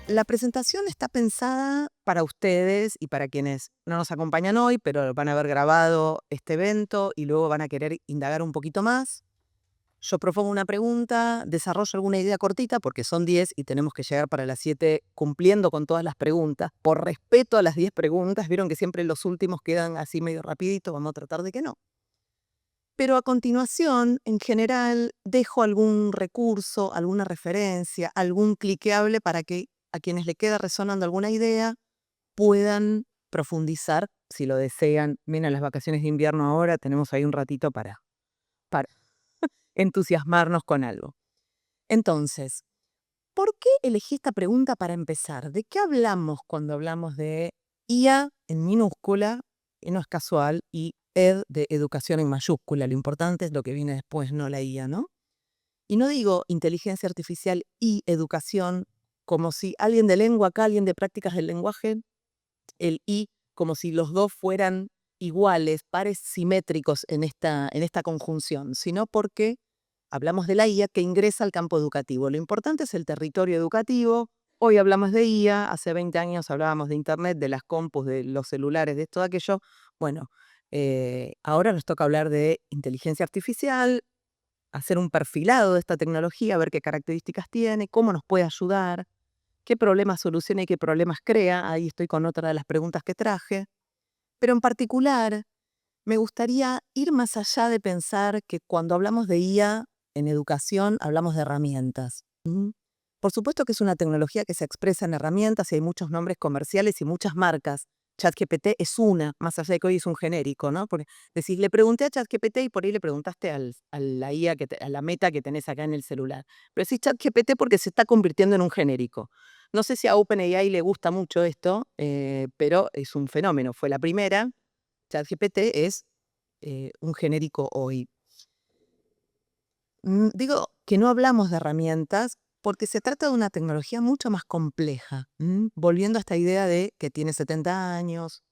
La presentación está pensada para ustedes y para quienes no nos acompañan hoy, pero van a haber grabado este evento y luego van a querer indagar un poquito más. Yo propongo una pregunta, desarrollo alguna idea cortita, porque son 10 y tenemos que llegar para las 7 cumpliendo con todas las preguntas. Por respeto a las 10 preguntas, vieron que siempre los últimos quedan así medio rapidito, vamos a tratar de que no. Pero a continuación, en general, dejo algún recurso, alguna referencia, algún cliqueable para que a quienes le queda resonando alguna idea puedan profundizar, si lo desean. Vienen las vacaciones de invierno ahora, tenemos ahí un ratito para entusiasmarnos con algo. Entonces, ¿por qué elegí esta pregunta para empezar? ¿De qué hablamos cuando hablamos de IA en minúscula, y no es casual, y ed de educación en mayúscula? Lo importante es lo que viene después, no la IA, ¿no? Y no digo inteligencia artificial y educación como si alguien de lengua acá, alguien de prácticas del lenguaje, el y como si los dos fueran iguales, pares simétricos en esta conjunción, sino porque hablamos de la IA que ingresa al campo educativo. Lo importante es el territorio educativo. Hoy hablamos de IA, hace 20 años hablábamos de Internet, de las compus, de los celulares, de esto, de aquello. Bueno, ahora nos toca hablar de inteligencia artificial, hacer un perfilado de esta tecnología, ver qué características tiene, cómo nos puede ayudar, qué problemas soluciona y qué problemas crea. Ahí estoy con otra de las preguntas que traje. Pero en particular, me gustaría ir más allá de pensar que cuando hablamos de IA en educación, hablamos de herramientas. Por supuesto que es una tecnología que se expresa en herramientas y hay muchos nombres comerciales y muchas marcas. ChatGPT es una, más allá de que hoy es un genérico, ¿no? Porque decís, le pregunté a ChatGPT y por ahí le preguntaste a la IA, a la meta que tenés acá en el celular. Pero decís ChatGPT porque se está convirtiendo en un genérico. No sé si a OpenAI le gusta mucho esto, pero es un fenómeno. Fue la primera. ChatGPT es un genérico hoy. Digo que no hablamos de herramientas porque se trata de una tecnología mucho más compleja. Volviendo a esta idea de que tiene 70 años,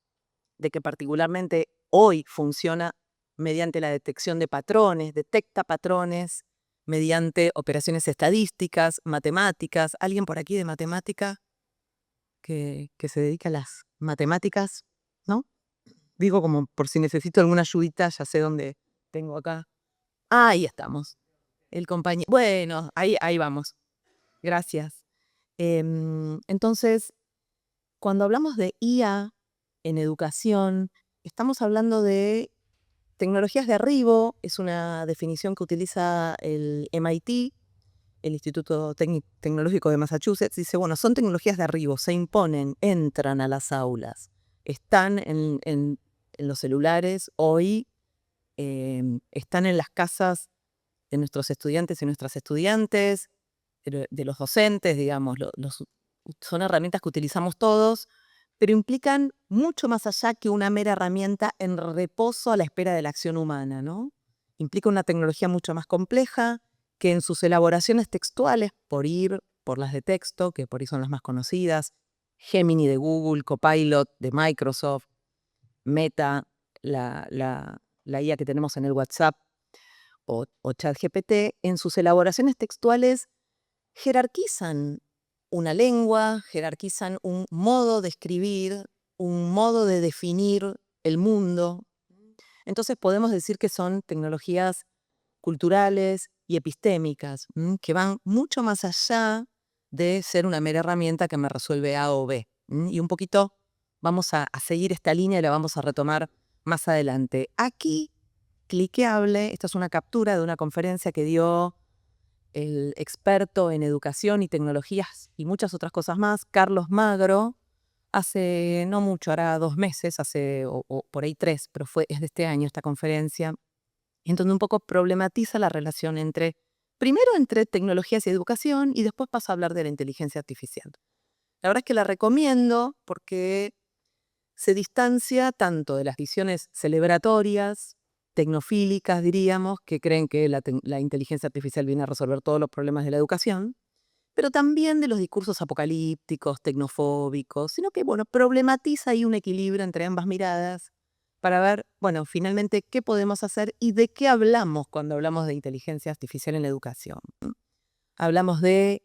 de que particularmente hoy funciona mediante la detección de patrones, detecta patrones mediante operaciones estadísticas, matemáticas. ¿Alguien por aquí de matemática que se dedica a las matemáticas? ¿No? Digo como por si necesito alguna ayudita, ya sé dónde tengo acá. Ahí estamos. El compañero. Bueno, ahí vamos. Gracias. Entonces, cuando hablamos de IA en educación, estamos hablando de tecnologías de arribo. Es una definición que utiliza el MIT, el Instituto Tecnológico de Massachusetts. Dice, bueno, son tecnologías de arribo, se imponen, entran a las aulas, están en los celulares hoy, están en las casas de nuestros estudiantes y nuestras estudiantes, de los docentes, digamos, son herramientas que utilizamos todos, pero implican mucho más allá que una mera herramienta en reposo a la espera de la acción humana, ¿no? Implica una tecnología mucho más compleja que en sus elaboraciones textuales, por las de texto, que por ahí son las más conocidas, Gemini de Google, Copilot de Microsoft, Meta, la IA que tenemos en el WhatsApp, o ChatGPT, en sus elaboraciones textuales jerarquizan una lengua, jerarquizan un modo de escribir, un modo de definir el mundo. Entonces podemos decir que son tecnologías culturales y epistémicas, que van mucho más allá de ser una mera herramienta que me resuelve A o B. Y un poquito vamos a seguir esta línea y la vamos a retomar más adelante. Aquí, cliqueable, esta es una captura de una conferencia que dio el experto en educación y tecnologías y muchas otras cosas más, Carlos Magro, hace no mucho, hará 2 meses, o por ahí 3, pero es de este año esta conferencia, en donde un poco problematiza la relación primero entre tecnologías y educación, y después pasa a hablar de la inteligencia artificial. La verdad es que la recomiendo porque se distancia tanto de las visiones celebratorias, tecnofílicas, diríamos, que creen que la inteligencia artificial viene a resolver todos los problemas de la educación, pero también de los discursos apocalípticos, tecnofóbicos, sino que, bueno, problematiza ahí un equilibrio entre ambas miradas, para ver, bueno, finalmente qué podemos hacer y de qué hablamos cuando hablamos de inteligencia artificial en la educación. Hablamos de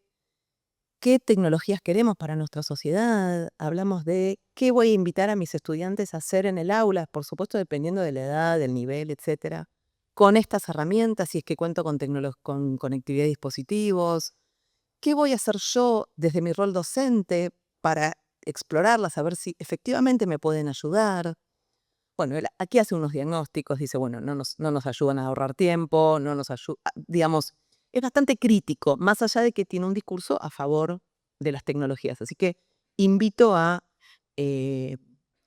qué tecnologías queremos para nuestra sociedad, hablamos de qué voy a invitar a mis estudiantes a hacer en el aula, por supuesto dependiendo de la edad, del nivel, etcétera, con estas herramientas, si es que cuento con conectividad de dispositivos, qué voy a hacer yo desde mi rol docente para explorarlas, a ver si efectivamente me pueden ayudar. Bueno, él aquí hace unos diagnósticos, dice, bueno, no nos ayudan a ahorrar tiempo, no nos ayudan, digamos, es bastante crítico, más allá de que tiene un discurso a favor de las tecnologías. Así que invito eh,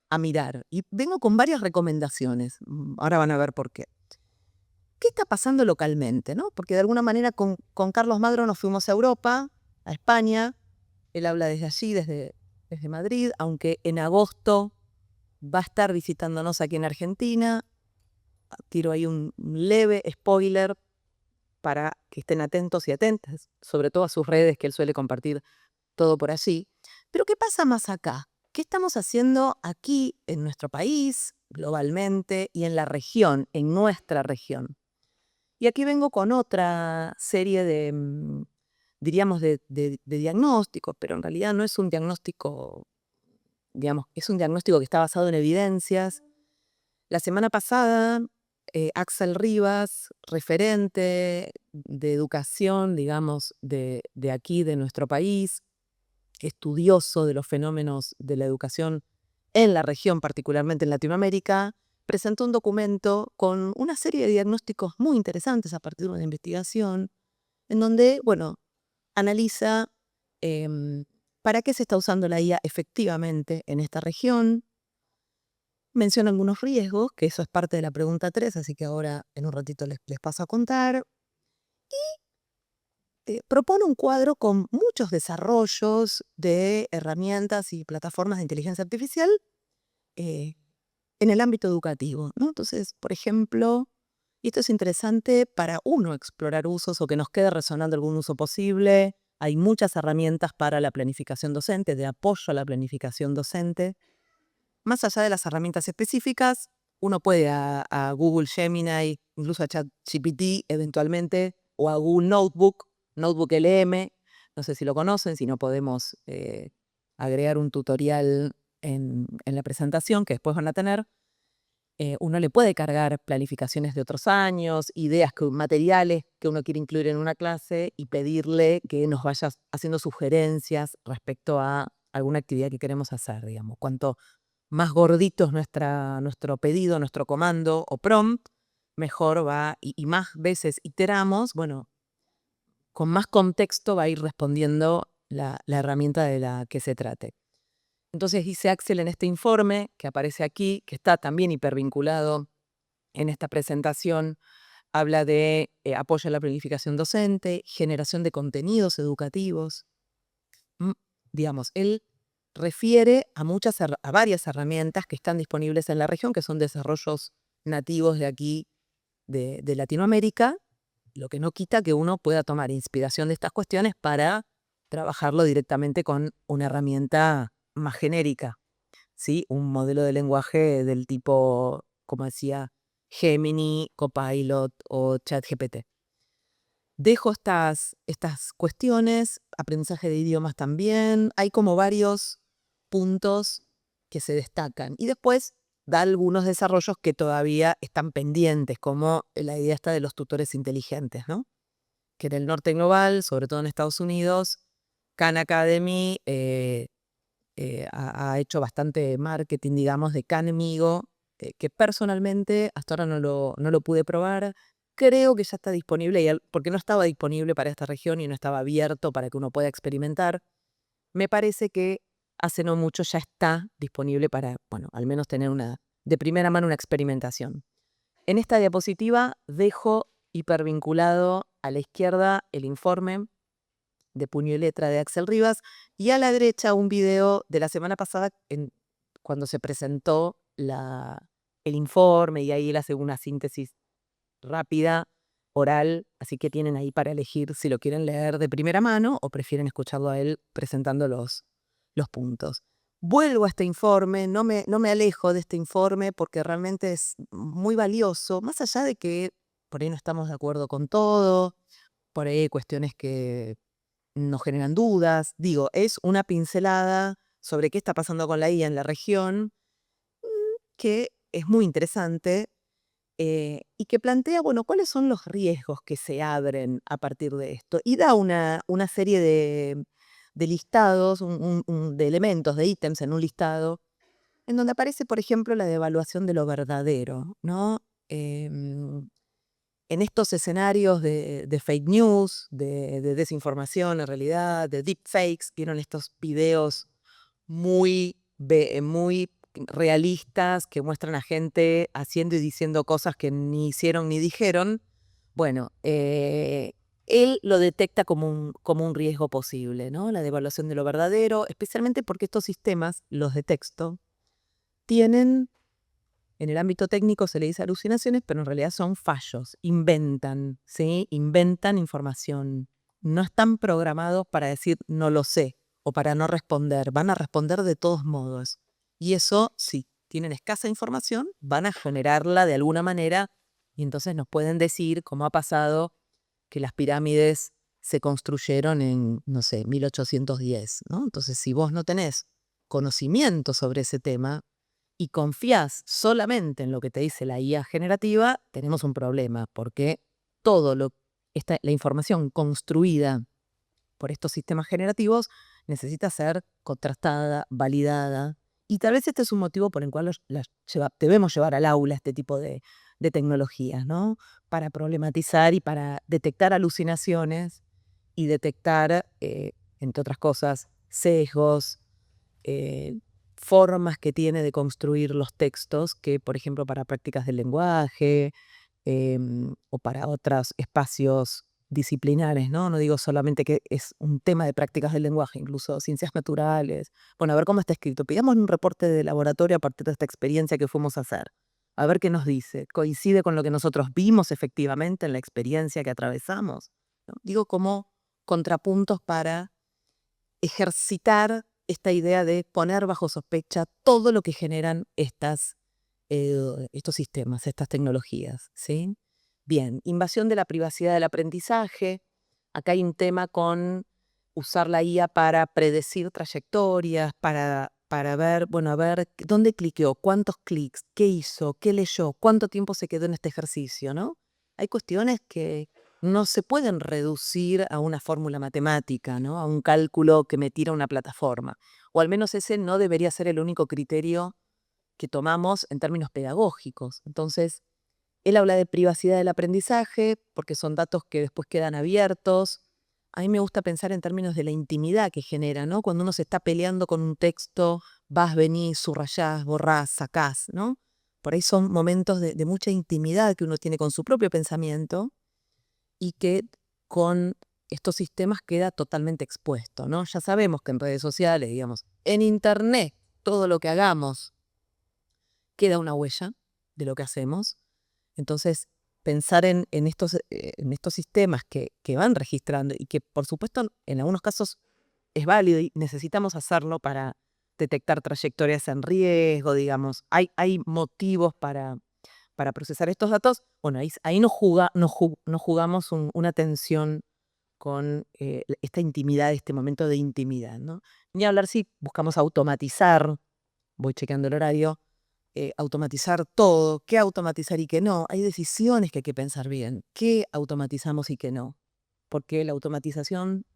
a mirar. Y vengo con varias recomendaciones. Ahora van a ver por qué. ¿Qué está pasando localmente, no? Porque de alguna manera con Carlos Madro nos fuimos a Europa, a España. Él habla desde allí, desde Madrid, aunque en agosto va a estar visitándonos aquí en Argentina. Tiro ahí un leve spoiler para que estén atentos y atentas, sobre todo a sus redes, que él suele compartir todo por allí. Pero ¿qué pasa más acá? ¿Qué estamos haciendo aquí en nuestro país, globalmente, y en la región, en nuestra región? Y aquí vengo con otra serie de, diríamos, de diagnósticos, pero en realidad no es un diagnóstico, digamos, es un diagnóstico que está basado en evidencias. La semana pasada, Axel Rivas, referente de educación, digamos, de aquí, de nuestro país, estudioso de los fenómenos de la educación en la región, particularmente en Latinoamérica, presentó un documento con una serie de diagnósticos muy interesantes a partir de una investigación, en donde, bueno, analiza para qué se está usando la IA efectivamente en esta región. Menciona algunos riesgos, que eso es parte de la pregunta 3, así que ahora en un ratito les paso a contar. Propone un cuadro con muchos desarrollos de herramientas y plataformas de inteligencia artificial eh, en el ámbito educativo, ¿no? Entonces, por ejemplo, y esto es interesante para uno explorar usos o que nos quede resonando algún uso posible. Hay muchas herramientas para la planificación docente, de apoyo a la planificación docente. Más allá de las herramientas específicas, uno puede a Google Gemini, incluso a ChatGPT eventualmente, o a Google Notebook LM, no sé si lo conocen, si no podemos agregar un tutorial en la presentación que después van a tener. Uno le puede cargar planificaciones de otros años, materiales que uno quiere incluir en una clase y pedirle que nos vaya haciendo sugerencias respecto a alguna actividad que queremos hacer, digamos. Cuanto más gordito es nuestro pedido, nuestro comando o prompt, mejor va y más veces iteramos, bueno, con más contexto va a ir respondiendo la herramienta de la que se trate. Entonces dice Axel en este informe, que aparece aquí, que está también hipervinculado en esta presentación, habla de apoyo a la planificación docente, generación de contenidos educativos. Mm, Digamos, él refiere a varias herramientas que están disponibles en la región, que son desarrollos nativos de aquí, de Latinoamérica, lo que no quita que uno pueda tomar inspiración de estas cuestiones para trabajarlo directamente con una herramienta más genérica, ¿sí? Un modelo de lenguaje del tipo, como decía, Gemini, Copilot o ChatGPT. Dejo estas cuestiones, aprendizaje de idiomas también, hay como varios puntos que se destacan. Y después da algunos desarrollos que todavía están pendientes, como la idea esta de los tutores inteligentes, ¿no? Que en el norte global, sobre todo en Estados Unidos, Khan Academy ha hecho bastante marketing, digamos, de Khan Amigo, que personalmente hasta ahora no lo pude probar. Creo que ya está disponible, porque no estaba disponible para esta región y no estaba abierto para que uno pueda experimentar. Me parece que hace no mucho ya está disponible para, bueno, al menos tener de primera mano una experimentación. En esta diapositiva dejo hipervinculado a la izquierda el informe de puño y letra de Axel Rivas y a la derecha un video de la semana pasada cuando se presentó el informe y ahí él hace una síntesis rápida, oral, así que tienen ahí para elegir si lo quieren leer de primera mano o prefieren escucharlo a él presentando los puntos. vuelvo a este informe, no me alejo de este informe porque realmente es muy valioso, más allá de que por ahí no estamos de acuerdo con todo, por ahí hay cuestiones que nos generan dudas. Digo, es una pincelada sobre qué está pasando con la IA en la región, que es muy interesante y que plantea, bueno, cuáles son los riesgos que se abren a partir de esto. Y da una serie de listados, de elementos, de ítems en un listado, en donde aparece, por ejemplo, la devaluación de lo verdadero, ¿no? En estos escenarios de fake news, de desinformación en realidad, de deepfakes, vieron estos videos muy realistas que muestran a gente haciendo y diciendo cosas que ni hicieron ni dijeron. Bueno, él lo detecta como un riesgo posible, ¿no? La devaluación de lo verdadero, especialmente porque estos sistemas, los de texto, tienen, en el ámbito técnico se le dice alucinaciones, pero en realidad son fallos, inventan, ¿sí? Inventan información. No están programados para decir no lo sé o para no responder, van a responder de todos modos. Y eso, si tienen escasa información, van a generarla de alguna manera y entonces nos pueden decir, como ha pasado, que las pirámides se construyeron en, no sé, 1810, ¿no? Entonces, si vos no tenés conocimiento sobre ese tema, y confías solamente en lo que te dice la IA generativa, tenemos un problema, porque todo la información construida por estos sistemas generativos necesita ser contrastada, validada, y tal vez este es un motivo por el cual debemos llevar al aula este tipo de tecnologías, ¿no? Para problematizar y para detectar alucinaciones y detectar, entre otras cosas, sesgos, eh, formas que tiene de construir los textos que, por ejemplo, para prácticas del lenguaje o para otros espacios disciplinares, ¿no? No digo solamente que es un tema de prácticas del lenguaje, incluso ciencias naturales. Bueno, a ver cómo está escrito. Pidamos un reporte de laboratorio a partir de esta experiencia que fuimos a hacer. A ver qué nos dice. ¿Coincide con lo que nosotros vimos efectivamente en la experiencia que atravesamos? ¿No? Digo como contrapuntos para ejercitar esta idea de poner bajo sospecha todo lo que generan estos sistemas, estas tecnologías, ¿sí? Bien, invasión de la privacidad del aprendizaje. Acá hay un tema con usar la IA para predecir trayectorias, para ver, bueno, a ver, dónde cliqueó, cuántos clics, qué hizo, qué leyó, cuánto tiempo se quedó en este ejercicio, ¿no? Hay cuestiones que no se pueden reducir a una fórmula matemática, ¿no? A un cálculo que me tira una plataforma. O al menos ese no debería ser el único criterio que tomamos en términos pedagógicos. Entonces, él habla de privacidad del aprendizaje, porque son datos que después quedan abiertos. A mí me gusta pensar en términos de la intimidad que genera, ¿no? Cuando uno se está peleando con un texto, vas, venís, subrayás, borrás, sacás, ¿no? Por ahí son momentos de mucha intimidad que uno tiene con su propio pensamiento y que con estos sistemas queda totalmente expuesto, ¿no? Ya sabemos que en redes sociales, digamos, en internet, todo lo que hagamos queda una huella de lo que hacemos. Entonces, pensar en estos sistemas que van registrando y que, por supuesto, en algunos casos es válido y necesitamos hacerlo para detectar trayectorias en riesgo, digamos. Hay motivos para procesar estos datos. Bueno, ahí nos jugamos una tensión con esta intimidad, este momento de intimidad, ¿no? Ni hablar si buscamos automatizar, voy chequeando el horario, automatizar todo, qué automatizar y qué no. Hay decisiones que hay que pensar bien, qué automatizamos y qué no, porque la automatización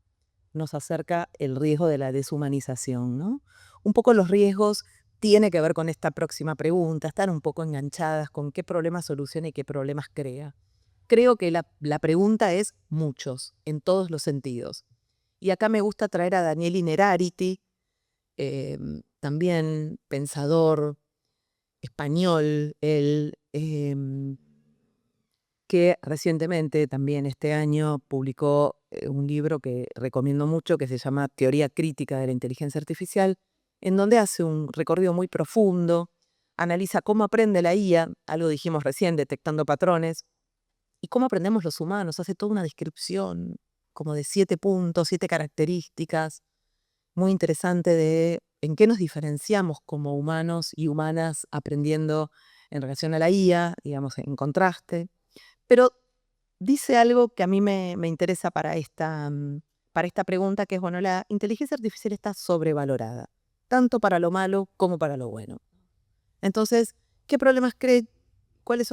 nos acerca el riesgo de la deshumanización, ¿no? Un poco los riesgos tiene que ver con esta próxima pregunta, están un poco enganchadas con qué problemas soluciona y qué problemas crea. Creo que la pregunta es muchos, en todos los sentidos. Y acá me gusta traer a Daniel Innerarity, también pensador español, él, que recientemente, también este año, publicó un libro que recomiendo mucho, que se llama Teoría Crítica de la Inteligencia Artificial, en donde hace un recorrido muy profundo, analiza cómo aprende la IA, algo dijimos recién, detectando patrones, y cómo aprendemos los humanos, hace toda una descripción como de 7 puntos, 7 características, muy interesante de en qué nos diferenciamos como humanos y humanas aprendiendo en relación a la IA, digamos, en contraste. Pero dice algo que a mí me interesa para esta pregunta, que es, bueno, la inteligencia artificial está sobrevalorada, tanto para lo malo como para lo bueno. Entonces, ¿qué problemas cree? ¿Cuáles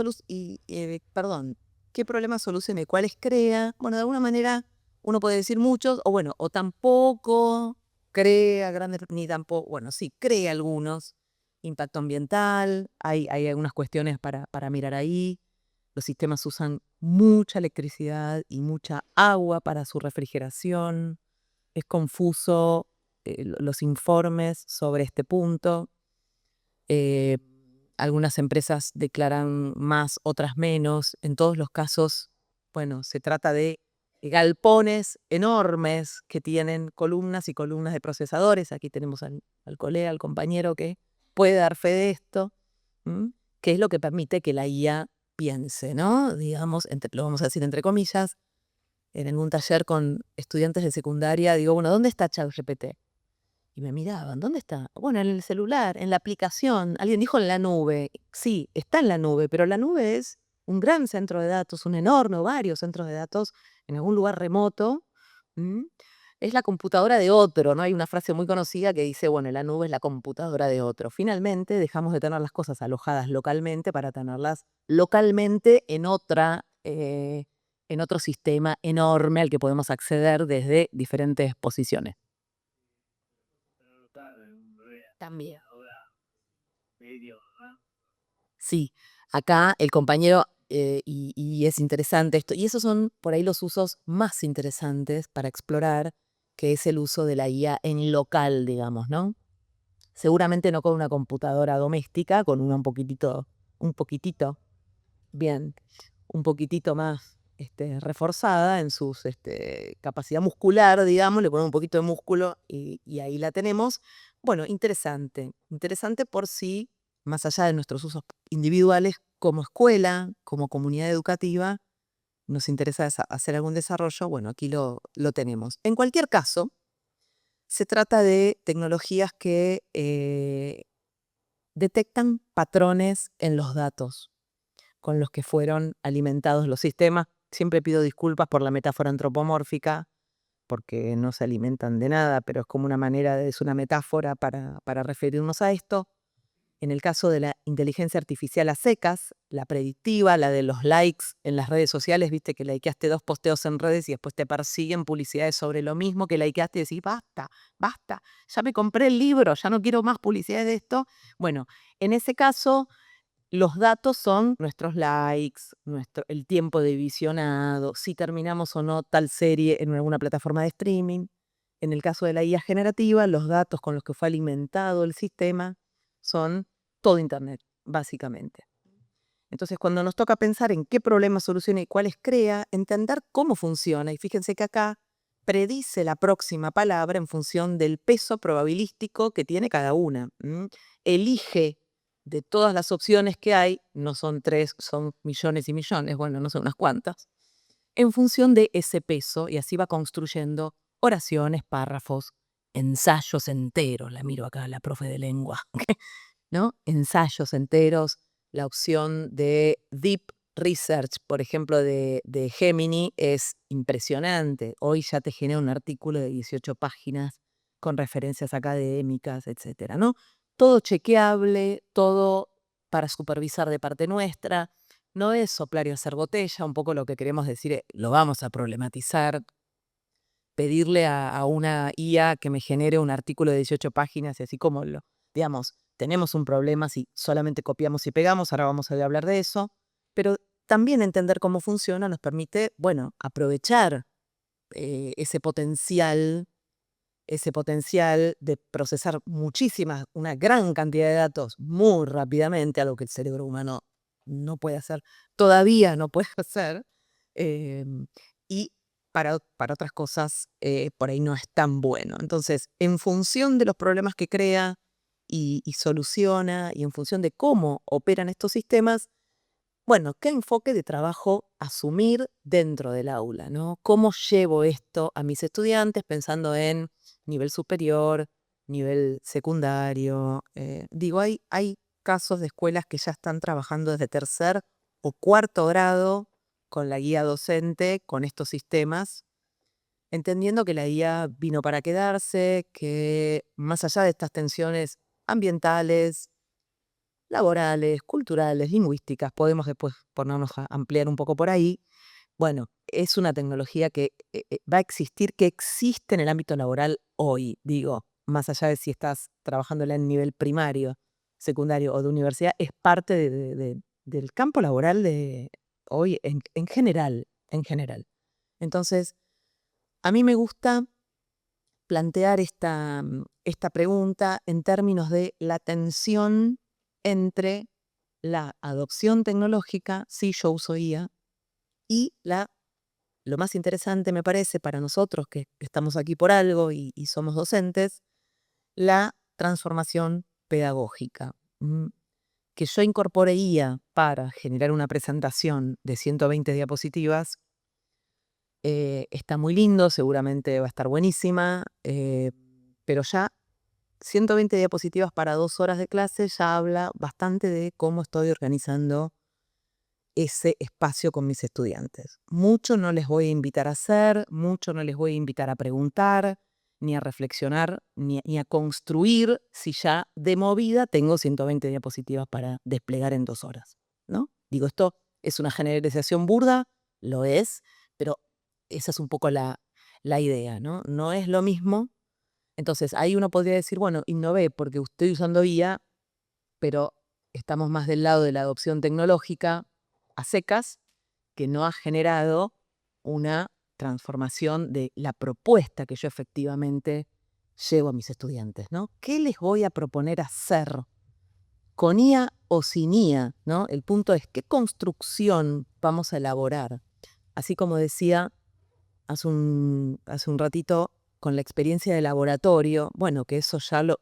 ¿qué problemas soluciona y cuáles crea? Bueno, de alguna manera uno puede decir muchos, o bueno, o tampoco crea grandes, ni tampoco, bueno, sí, crea algunos. Impacto ambiental, hay algunas cuestiones para mirar ahí. Los sistemas usan mucha electricidad y mucha agua para su refrigeración. Es confuso los informes sobre este punto. Eh, Algunas empresas declaran más, otras menos. En todos los casos, bueno, se trata de galpones enormes que tienen columnas y columnas de procesadores. Aquí tenemos al colega, al compañero que puede dar fe de esto, que es lo que permite que la IA piense, ¿no? Digamos, lo vamos a decir entre comillas. En un taller con estudiantes de secundaria, digo, bueno, ¿dónde está ChatGPT? Y me miraban, ¿dónde está? Bueno, en el celular, en la aplicación. Alguien dijo en la nube. Sí, está en la nube, pero la nube es un gran centro de datos, un enorme, o varios centros de datos en algún lugar remoto. ¿M? Es la computadora de otro, ¿no? Hay una frase muy conocida que dice, bueno, la nube es la computadora de otro. Finalmente dejamos de tener las cosas alojadas localmente para tenerlas localmente en otro sistema enorme al que podemos acceder desde diferentes posiciones. También. Sí, acá el compañero, y es interesante esto, y esos son por ahí los usos más interesantes para explorar, que es el uso de la IA en local, digamos, ¿no? Seguramente no con una computadora doméstica, con una un poquitito, bien, un poquitito más reforzada en su capacidad muscular, digamos, le ponemos un poquito de músculo y ahí la tenemos. Bueno, interesante, interesante por sí, más allá de nuestros usos individuales, como escuela, como comunidad educativa, nos interesa hacer algún desarrollo, bueno, aquí lo tenemos. En cualquier caso, se trata de tecnologías que detectan patrones en los datos con los que fueron alimentados los sistemas. Siempre pido disculpas por la metáfora antropomórfica, porque no se alimentan de nada, pero es como una manera, es una metáfora para referirnos a esto. En el caso de la inteligencia artificial a secas, la predictiva, la de los likes en las redes sociales, viste que likeaste 2 posteos en redes y después te persiguen publicidades sobre lo mismo que likeaste y decís, basta, basta, ya me compré el libro, ya no quiero más publicidades de esto. Bueno, en ese caso, los datos son nuestros likes, el tiempo de visionado, si terminamos o no tal serie en alguna plataforma de streaming. En el caso de la IA generativa, los datos con los que fue alimentado el sistema son todo Internet, básicamente. Entonces, cuando nos toca pensar en qué problemas soluciona y cuáles crea, entender cómo funciona. Y fíjense que acá predice la próxima palabra en función del peso probabilístico que tiene cada una. Elige de todas las opciones que hay, no son 3, son millones y millones, bueno, no sé, unas cuantas, en función de ese peso, y así va construyendo oraciones, párrafos, ensayos enteros. La miro acá, la profe de lengua, ¿no? Ensayos enteros. La opción de Deep Research, por ejemplo, de Gemini, es impresionante. Hoy ya te genera un artículo de 18 páginas con referencias académicas, etcétera, ¿no? Todo chequeable, todo para supervisar de parte nuestra. No es soplar y hacer botella, un poco lo que queremos decir es, lo vamos a problematizar, pedirle a una IA que me genere un artículo de 18 páginas y así como digamos, tenemos un problema si solamente copiamos y pegamos, ahora vamos a hablar de eso, pero también entender cómo funciona nos permite, bueno, aprovechar ese potencial de procesar una gran cantidad de datos muy rápidamente, algo que el cerebro humano no puede hacer, todavía no puede hacer, y para otras cosas por ahí no es tan bueno. Entonces, en función de los problemas que crea y soluciona, y en función de cómo operan estos sistemas, bueno, ¿qué enfoque de trabajo asumir dentro del aula, ¿no? ¿Cómo llevo esto a mis estudiantes pensando en nivel superior, nivel secundario. Digo, hay casos de escuelas que ya están trabajando desde tercer o cuarto grado con la guía docente, con estos sistemas, entendiendo que la guía vino para quedarse, que más allá de estas tensiones ambientales, laborales, culturales, lingüísticas, podemos después ponernos a ampliar un poco por ahí. Bueno, es una tecnología que va a existir, que existe en el ámbito laboral hoy, digo, más allá de si estás trabajándola en nivel primario, secundario o de universidad, es parte del campo laboral de hoy en general, en general. Entonces, a mí me gusta plantear esta pregunta en términos de la tensión entre la adopción tecnológica, sí, yo uso IA, y lo más interesante me parece para nosotros que estamos aquí por algo y somos docentes, la transformación pedagógica. Que yo incorpore IA para generar una presentación de 120 diapositivas está muy lindo, seguramente va a estar buenísima, pero ya 120 diapositivas para 2 horas de clase ya habla bastante de cómo estoy organizando ese espacio con mis estudiantes. Mucho no les voy a invitar a hacer, mucho no les voy a invitar a preguntar, ni a reflexionar, ni a construir si ya de movida tengo 120 diapositivas para desplegar en 2 horas, ¿no? Digo, esto es una generalización burda, lo es, pero esa es un poco la idea, ¿no? No es lo mismo. Entonces, ahí uno podría decir, bueno, innové porque estoy usando IA, pero estamos más del lado de la adopción tecnológica a secas, que no ha generado una transformación de la propuesta que yo efectivamente llevo a mis estudiantes, ¿no? ¿Qué les voy a proponer hacer con IA o sin IA, ¿no? El punto es qué construcción vamos a elaborar. Así como decía hace un ratito con la experiencia de laboratorio, bueno, que eso ya lo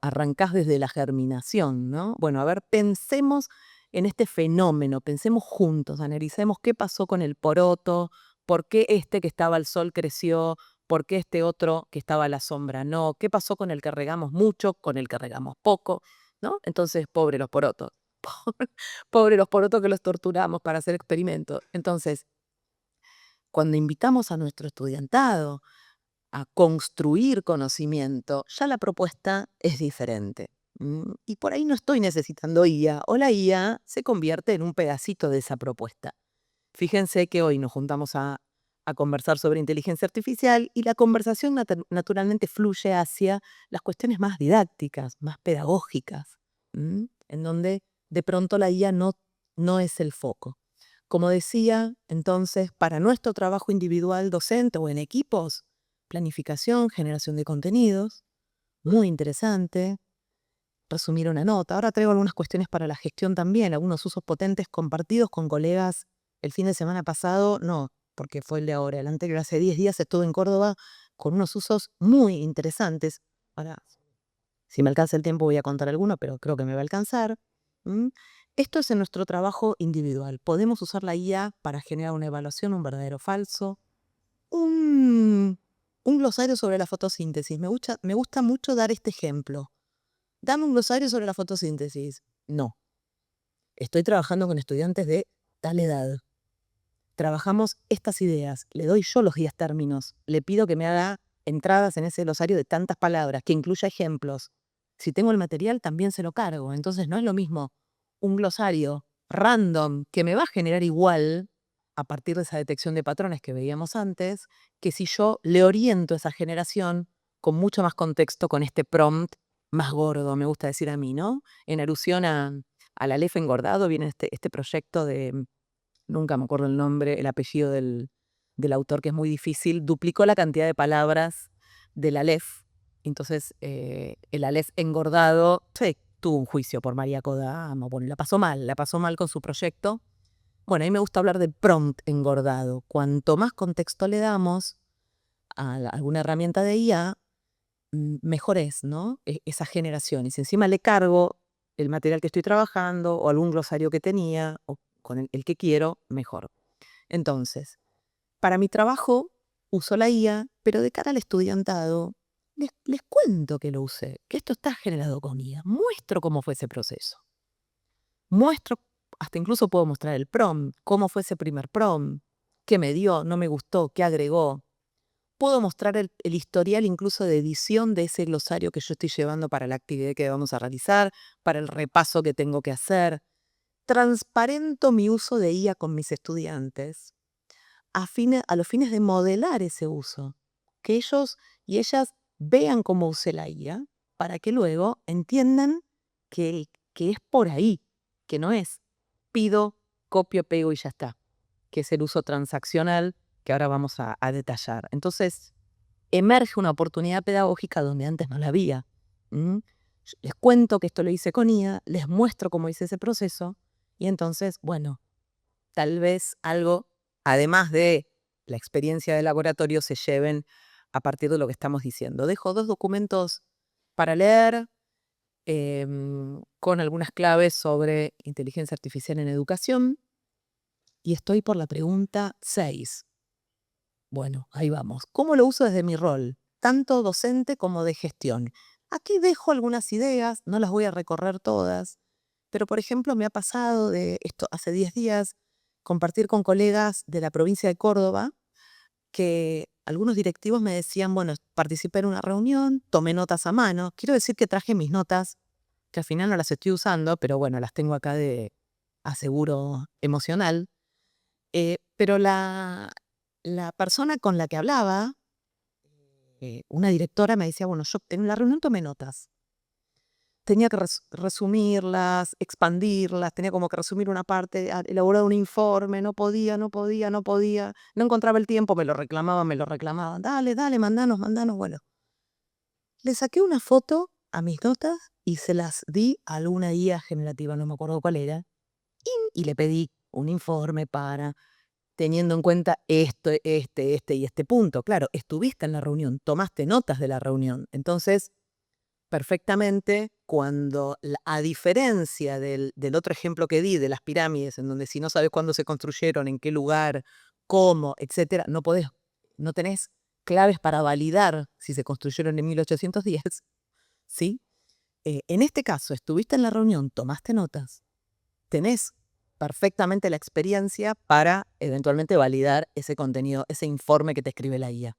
arrancás desde la germinación, ¿no? Bueno, a ver, pensemos en este fenómeno, pensemos juntos, analicemos qué pasó con el poroto, por qué este que estaba al sol creció, por qué este otro que estaba a la sombra no, qué pasó con el que regamos mucho, con el que regamos poco, ¿no? Entonces, pobre los porotos, pobre los porotos que los torturamos para hacer experimentos. Entonces, cuando invitamos a nuestro estudiantado a construir conocimiento, ya la propuesta es diferente. Y por ahí no estoy necesitando IA, o la IA se convierte en un pedacito de esa propuesta. Fíjense que hoy nos juntamos a conversar sobre inteligencia artificial y la conversación naturalmente fluye hacia las cuestiones más didácticas, más pedagógicas, en donde de pronto la IA no es el foco. Como decía, entonces, para nuestro trabajo individual docente o en equipos, planificación, generación de contenidos, muy interesante, resumir una nota. Ahora traigo algunas cuestiones para la gestión también, algunos usos potentes compartidos con colegas el fin de semana pasado, no, porque fue el de ahora, el anterior, hace 10 días estuve en Córdoba con unos usos muy interesantes. Ahora, si me alcanza el tiempo voy a contar alguno, pero creo que me va a alcanzar. ¿Mm? Esto es en nuestro trabajo individual. Podemos usar la IA para generar una evaluación, un verdadero o falso, un glosario sobre la fotosíntesis. Me gusta mucho dar este ejemplo. Dame un glosario sobre la fotosíntesis. No. Estoy trabajando con estudiantes de tal edad. Trabajamos estas ideas. Le doy yo los 10 términos. Le pido que me haga entradas en ese glosario de tantas palabras, que incluya ejemplos. Si tengo el material, también se lo cargo. Entonces no es lo mismo un glosario random que me va a generar igual a partir de esa detección de patrones que veíamos antes, que si yo le oriento esa generación con mucho más contexto, con este prompt más gordo, me gusta decir a mí, ¿no? En alusión al Aleph engordado viene este proyecto de, nunca me acuerdo el nombre, el apellido del autor, que es muy difícil, duplicó la cantidad de palabras del Aleph. Entonces, el Aleph engordado tuvo un juicio por María Kodama. Bueno, la pasó mal con su proyecto. Bueno, a mí me gusta hablar de prompt engordado. Cuanto más contexto le damos a alguna herramienta de IA, mejor es, ¿no? Esa generación. Y si encima le cargo el material que estoy trabajando o algún glosario que tenía o con el que quiero, mejor. Entonces, para mi trabajo uso la IA, pero de cara al estudiantado, les cuento que lo usé, que esto está generado con IA. Muestro cómo fue ese proceso. Muestro, hasta incluso puedo mostrar el prompt, cómo fue ese primer prompt, qué me dio, no me gustó, qué agregó. Puedo mostrar el historial incluso de edición de ese glosario que yo estoy llevando para la actividad que vamos a realizar, para el repaso que tengo que hacer. Transparento mi uso de IA con mis estudiantes a los fines de modelar ese uso, que ellos y ellas vean cómo usé la IA para que luego entiendan que es por ahí, que no es pido, copio, pego y ya está, que es el uso transaccional que ahora vamos a detallar. Entonces, emerge una oportunidad pedagógica donde antes no la había. ¿Mm? Les cuento que esto lo hice con IA, les muestro cómo hice ese proceso y entonces, bueno, tal vez algo, además de la experiencia de laboratorio, se lleven a partir de lo que estamos diciendo. Dejo 2 documentos para leer, con algunas claves sobre inteligencia artificial en educación, y estoy por la pregunta 6. Bueno, ahí vamos. ¿Cómo lo uso desde mi rol, tanto docente como de gestión? Aquí dejo algunas ideas, no las voy a recorrer todas, pero por ejemplo me ha pasado de esto hace 10 días compartir con colegas de la provincia de Córdoba que algunos directivos me decían, bueno, participé en una reunión, tomé notas a mano. Quiero decir que traje mis notas, que al final no las estoy usando, pero bueno, las tengo acá de aseguro emocional. Pero la persona con la que hablaba, una directora, me decía, bueno, yo en la reunión tomé notas. Tenía que resumirlas, expandirlas, tenía como que resumir una parte, elaborar un informe, no podía, no encontraba el tiempo, me lo reclamaban, dale, dale, mandanos, bueno. Le saqué una foto a mis notas y se las di a alguna guía generativa, no me acuerdo cuál era, y le pedí un informe para, teniendo en cuenta esto, y este punto. Claro, estuviste en la reunión, tomaste notas de la reunión, entonces perfectamente cuando, a diferencia del otro ejemplo que di de las pirámides, en donde si no sabes cuándo se construyeron, en qué lugar, cómo, etcétera, no tenés claves para validar si se construyeron en 1810, ¿sí? En este caso, estuviste en la reunión, tomaste notas, tenés perfectamente la experiencia para eventualmente validar ese contenido, ese informe que te escribe la guía,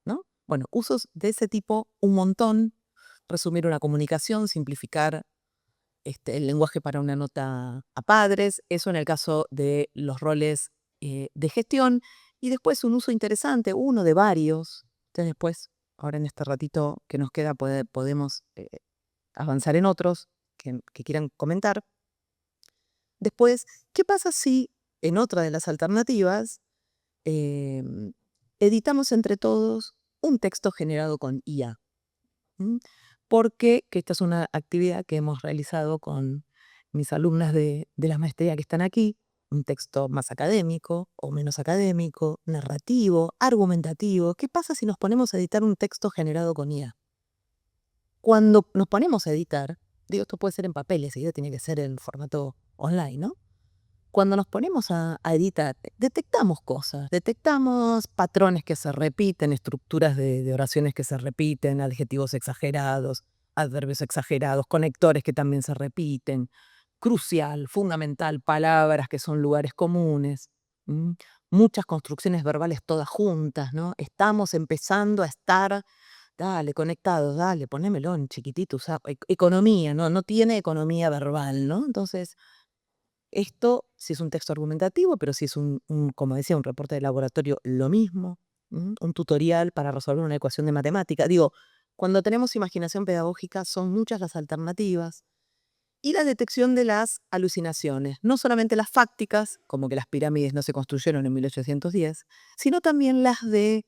¿no? Bueno, usos de ese tipo un montón. Resumir una comunicación, simplificar el lenguaje para una nota a padres, eso en el caso de los roles de gestión, y después un uso interesante, uno de varios. Entonces después, ahora en este ratito que nos queda, podemos avanzar en otros que quieran comentar. Después, ¿qué pasa si en otra de las alternativas em, editamos entre todos un texto generado con IA? ¿Mm? Porque que esta es una actividad que hemos realizado con mis alumnas de la maestría que están aquí, un texto más académico o menos académico, narrativo, argumentativo. ¿Qué pasa si nos ponemos a editar un texto generado con IA? Cuando nos ponemos a editar, digo, esto puede ser en papel, enseguida tiene que ser en formato online, ¿no? Cuando nos ponemos a editar, detectamos cosas, detectamos patrones que se repiten, estructuras de oraciones que se repiten, adjetivos exagerados, adverbios exagerados, conectores que también se repiten, crucial, fundamental, palabras que son lugares comunes, ¿m? Muchas construcciones verbales todas juntas, ¿no? Estamos empezando a estar, dale, conectados, dale, ponémelo en chiquitito, economía, ¿no? No tiene economía verbal, ¿no? Entonces, esto, si es un texto argumentativo, pero si es como decía, un reporte de laboratorio, lo mismo, un tutorial para resolver una ecuación de matemática. Digo, cuando tenemos imaginación pedagógica son muchas las alternativas y la detección de las alucinaciones, no solamente las fácticas, como que las pirámides no se construyeron en 1810, sino también las de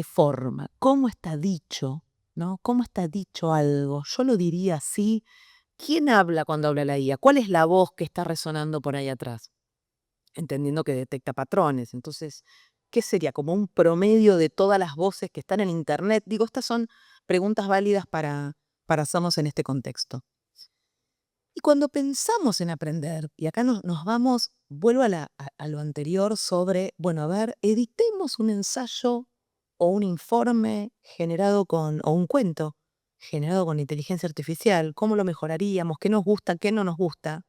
forma, cómo está dicho, ¿no? ¿Cómo está dicho algo? Yo lo diría así. ¿Quién habla cuando habla la IA? ¿Cuál es la voz que está resonando por ahí atrás? Entendiendo que detecta patrones. Entonces, ¿qué sería? Como un promedio de todas las voces que están en Internet. Digo, estas son preguntas válidas para hacernos en este contexto. Y cuando pensamos en aprender, y acá nos vamos, vuelvo a lo anterior sobre, bueno, a ver, editemos un ensayo o un informe generado o un cuento generado con inteligencia artificial, ¿cómo lo mejoraríamos? ¿Qué nos gusta? ¿Qué no nos gusta?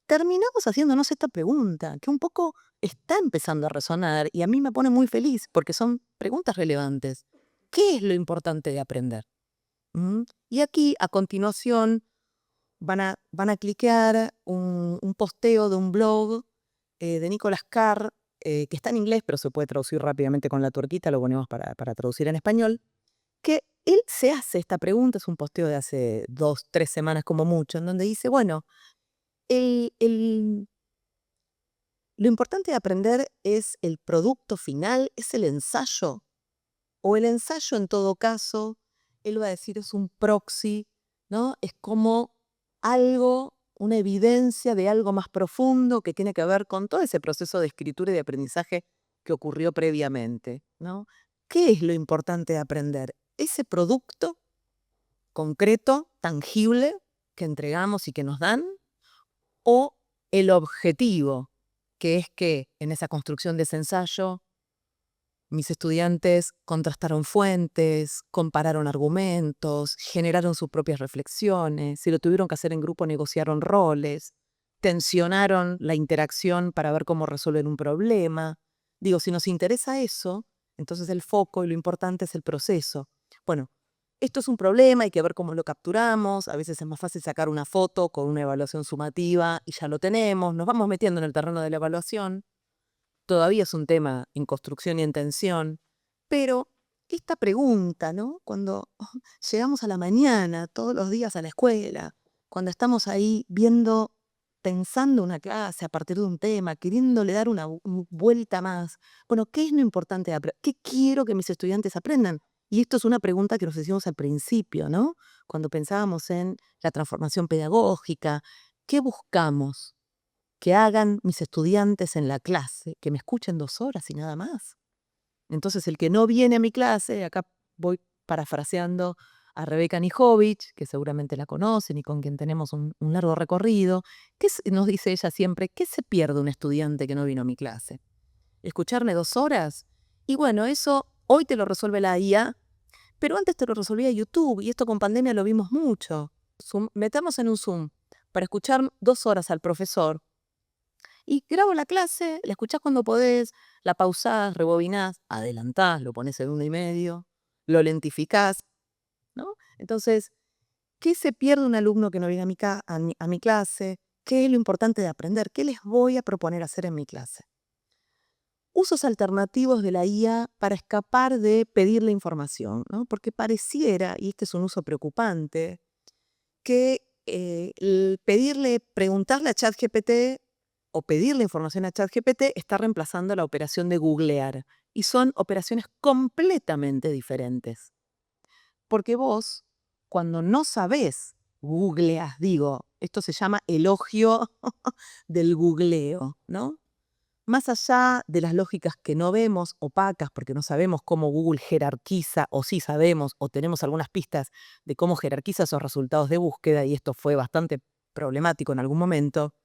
Terminamos haciéndonos esta pregunta, que un poco está empezando a resonar y a mí me pone muy feliz porque son preguntas relevantes. ¿Qué es lo importante de aprender? Y aquí, a continuación, van a cliquear un posteo de un blog de Nicolás Carr, que está en inglés, pero se puede traducir rápidamente con la tuerquita, lo ponemos para traducir en español, que él se hace esta pregunta, es un posteo de hace 2, 3 semanas como mucho, en donde dice, bueno, el, el- lo importante de aprender es el producto final, es el ensayo, o el ensayo en todo caso, él va a decir es un proxy, ¿no? Es como algo, una evidencia de algo más profundo que tiene que ver con todo ese proceso de escritura y de aprendizaje que ocurrió previamente, ¿no? ¿Qué es lo importante de aprender? Ese producto concreto, tangible, que entregamos y que nos dan, o el objetivo, que es que en esa construcción de ese ensayo mis estudiantes contrastaron fuentes, compararon argumentos, generaron sus propias reflexiones, si lo tuvieron que hacer en grupo negociaron roles, tensionaron la interacción para ver cómo resolver un problema. Digo, si nos interesa eso, entonces el foco y lo importante es el proceso. Bueno, esto es un problema, hay que ver cómo lo capturamos, a veces es más fácil sacar una foto con una evaluación sumativa y ya lo tenemos, nos vamos metiendo en el terreno de la evaluación. Todavía es un tema en construcción y en tensión, pero esta pregunta, ¿no? Cuando llegamos a la mañana, todos los días a la escuela, cuando estamos ahí viendo, pensando una clase a partir de un tema, queriéndole dar una vuelta más, bueno, ¿qué es lo importante de aprender? ¿Qué quiero que mis estudiantes aprendan? Y esto es una pregunta que nos hicimos al principio, ¿no? Cuando pensábamos en la transformación pedagógica, ¿qué buscamos que hagan mis estudiantes en la clase? Que me escuchen 2 horas y nada más. Entonces, el que no viene a mi clase, acá voy parafraseando a Rebeca Nijovic, que seguramente la conocen y con quien tenemos un largo recorrido, nos dice ella siempre, ¿qué se pierde un estudiante que no vino a mi clase? ¿Escucharme 2 horas? Y bueno, eso hoy te lo resuelve la IA, pero antes te lo resolvía YouTube, y esto con pandemia lo vimos mucho. Metamos en un Zoom para escuchar 2 horas al profesor y grabo la clase, la escuchás cuando podés, la pausás, rebobinás, adelantás, lo pones en 1,5, lo lentificás, ¿no? Entonces, ¿qué se pierde un alumno que no viene a mi clase? ¿Qué es lo importante de aprender? ¿Qué les voy a proponer hacer en mi clase? Usos alternativos de la IA para escapar de pedirle información, ¿no? Porque pareciera, y este es un uso preocupante, que preguntarle a ChatGPT o pedirle información a ChatGPT está reemplazando la operación de googlear. Y son operaciones completamente diferentes. Porque vos, cuando no sabés, googleás, digo, esto se llama elogio del googleo, ¿no? Más allá de las lógicas que no vemos, opacas, porque no sabemos cómo Google jerarquiza, o sí sabemos, o tenemos algunas pistas de cómo jerarquiza esos resultados de búsqueda, y esto fue bastante problemático en algún momento.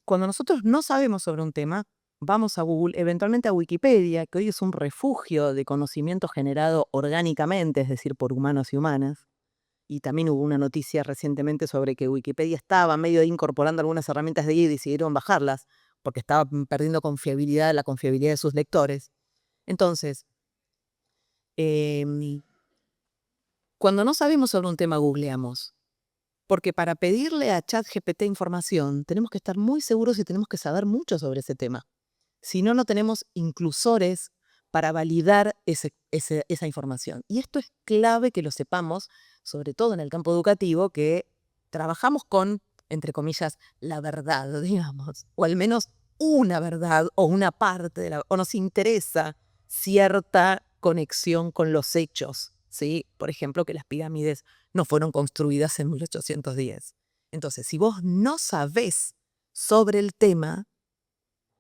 Cuando nosotros no sabemos sobre un tema, vamos a Google, eventualmente a Wikipedia, que hoy es un refugio de conocimiento generado orgánicamente, es decir, por humanos y humanas. Y también hubo una noticia recientemente sobre que Wikipedia estaba medio incorporando algunas herramientas de IA y decidieron bajarlas porque estaba perdiendo confiabilidad, la confiabilidad de sus lectores. Entonces, em, cuando no sabemos sobre un tema, googleamos. Porque para pedirle a ChatGPT información, tenemos que estar muy seguros y tenemos que saber mucho sobre ese tema. Si no, no tenemos inclusores para validar esa información. Y esto es clave que lo sepamos, sobre todo en el campo educativo, que trabajamos con, entre comillas, la verdad, digamos, o al menos una verdad o una parte o nos interesa cierta conexión con los hechos, ¿sí? Por ejemplo, que las pirámides no fueron construidas en 1810. Entonces, si vos no sabés sobre el tema,